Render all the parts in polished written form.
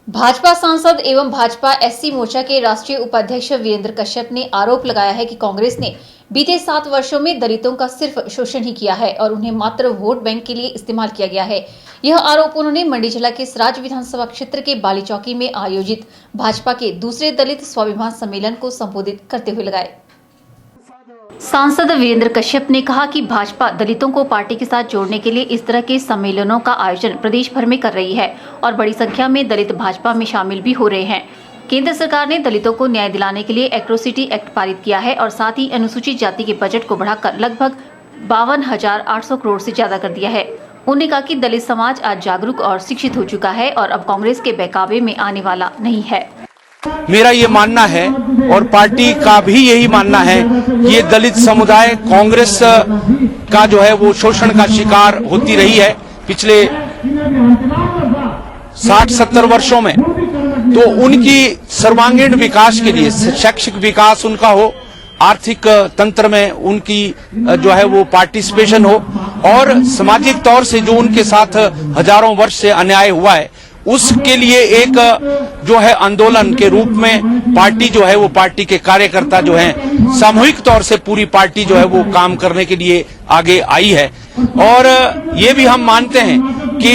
भाजपा सांसद एवं भाजपा एससी मोर्चा के राष्ट्रीय उपाध्यक्ष वीरेंद्र कश्यप ने आरोप लगाया है कि कांग्रेस ने बीते 7 वर्षों में दलितों का सिर्फ शोषण ही किया है और उन्हें मात्र वोट बैंक के लिए इस्तेमाल किया गया है। यह आरोप उन्होंने मंडी जिला के सराज विधानसभा क्षेत्र के बाली चौकी में आयोजित भाजपा के दूसरे दलित स्वाभिमान सम्मेलन को संबोधित करते हुए लगाए। सांसद वीरेंद्र कश्यप ने कहा कि भाजपा दलितों को पार्टी के साथ जोड़ने के लिए इस तरह के सम्मेलनों का आयोजन प्रदेश भर में कर रही है और बड़ी संख्या में दलित भाजपा में शामिल भी हो रहे हैं। केंद्र सरकार ने दलितों को न्याय दिलाने के लिए एट्रोसिटी एक्ट पारित किया है और साथ ही अनुसूचित जाति के बजट को बढ़ाकर लगभग 52,800 करोड़ से ज्यादा कर दिया है। उन्होंने कहा कि दलित समाज आज जागरूक और शिक्षित हो चुका है और अब कांग्रेस के बहकावे में आने वाला नहीं है। मेरा ये मानना है और पार्टी का भी यही मानना है कि ये दलित समुदाय कांग्रेस का जो है वो शोषण का शिकार होती रही है पिछले 60-70 वर्षों में। तो उनकी सर्वांगीण विकास के लिए शैक्षिक विकास उनका हो, आर्थिक तंत्र में उनकी जो है वो पार्टिसिपेशन हो और सामाजिक तौर से जो उनके साथ हजारों वर्ष से अन्याय हुआ है उसके लिए एक जो है आंदोलन के रूप में पार्टी जो है वो पार्टी के कार्यकर्ता जो हैं सामूहिक तौर से पूरी पार्टी जो है वो काम करने के लिए आगे आई है। और ये भी हम मानते हैं कि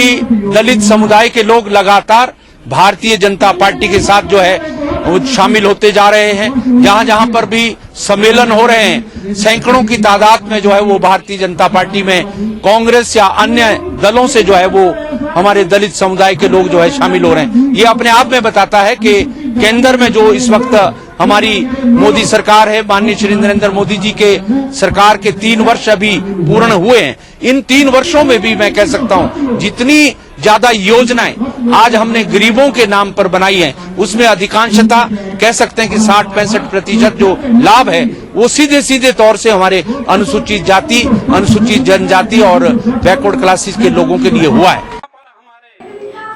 दलित समुदाय के लोग लगातार भारतीय जनता पार्टी के साथ जो है वो शामिल होते जा रहे हैं। जहां जहां पर भी सम्मेलन हो रहे हैं सैकड़ों की तादाद में जो है वो भारतीय जनता पार्टी में कांग्रेस या अन्य दलों से जो है वो हमारे दलित समुदाय के लोग जो है शामिल हो रहे हैं। ये अपने आप में बताता है कि केंद्र में जो इस वक्त हमारी मोदी सरकार है, माननीय श्री नरेंद्र मोदी जी के सरकार के 3 वर्ष अभी पूर्ण हुए हैं। इन 3 वर्षों में भी मैं कह सकता हूं जितनी ज्यादा योजनाएं आज हमने गरीबों के नाम पर बनाई हैं उसमें अधिकांशतः कह सकते हैं कि 60-65% जो लाभ है वो सीधे सीधे तौर से हमारे अनुसूचित जाति, अनुसूचित जनजाति और बैकवर्ड क्लासेस के लोगों के लिए हुआ है।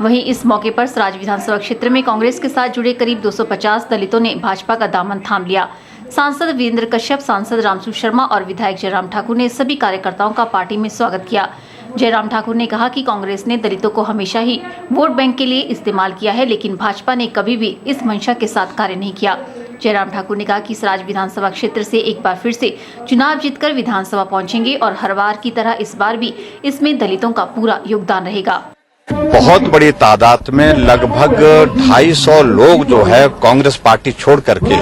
वहीं इस मौके पर सराज विधानसभा क्षेत्र में कांग्रेस के साथ जुड़े करीब 250 दलितों ने भाजपा का दामन थाम लिया। सांसद वीरेंद्र कश्यप, सांसद रामसू शर्मा और विधायक जयराम ठाकुर ने सभी कार्यकर्ताओं का पार्टी में स्वागत किया। जयराम ठाकुर ने कहा कि कांग्रेस ने दलितों को हमेशा ही वोट बैंक के लिए इस्तेमाल किया है, लेकिन भाजपा ने कभी भी इस मंशा के साथ कार्य नहीं किया। जयराम ठाकुर ने कहा कि सराज विधानसभा क्षेत्र से एक बार फिर से चुनाव जीतकर विधानसभा पहुंचेंगे और हर बार की तरह इस बार भी इसमें दलितों का पूरा योगदान रहेगा। बहुत बड़ी तादाद में लगभग 250 लोग जो है कांग्रेस पार्टी छोड़ करके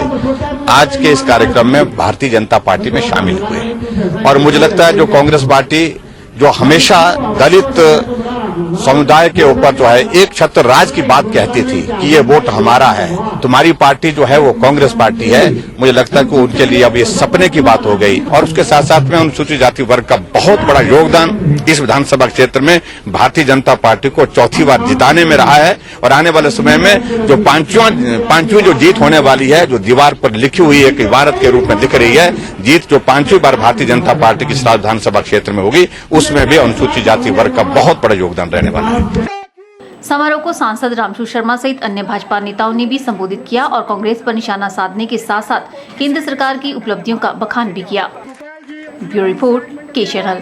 आज के इस कार्यक्रम में भारतीय जनता पार्टी में शामिल हुए। और मुझे लगता है जो कांग्रेस पार्टी जो हमेशा दलित समुदाय के ऊपर जो है एक छत्र राज की बात कहती थी कि ये वोट हमारा है, तुम्हारी पार्टी जो है वो कांग्रेस पार्टी है, मुझे लगता है कि उनके लिए अब ये सपने की बात हो गई। और उसके साथ साथ में अनुसूचित जाति वर्ग का बहुत बड़ा योगदान इस विधानसभा क्षेत्र में भारतीय जनता पार्टी को चौथी बार जिताने में रहा है। और आने वाले समय में जो पांचवी जो जीत होने वाली है, जो दीवार पर लिखी हुई एक इबारत के रूप में दिख रही है, जीत जो 5वीं बार भारतीय जनता पार्टी की सराज विधानसभा क्षेत्र में होगी उसमें भी अनुसूचित जाति वर्ग का बहुत बड़ा योगदान रहने वाला है। समारोह को सांसद रामसू शर्मा सहित अन्य भाजपा नेताओं ने भी संबोधित किया और कांग्रेस पर निशाना साधने के साथ साथ केंद्र सरकार की उपलब्धियों का बखान भी किया। ब्यूरो रिपोर्ट, के चैनल।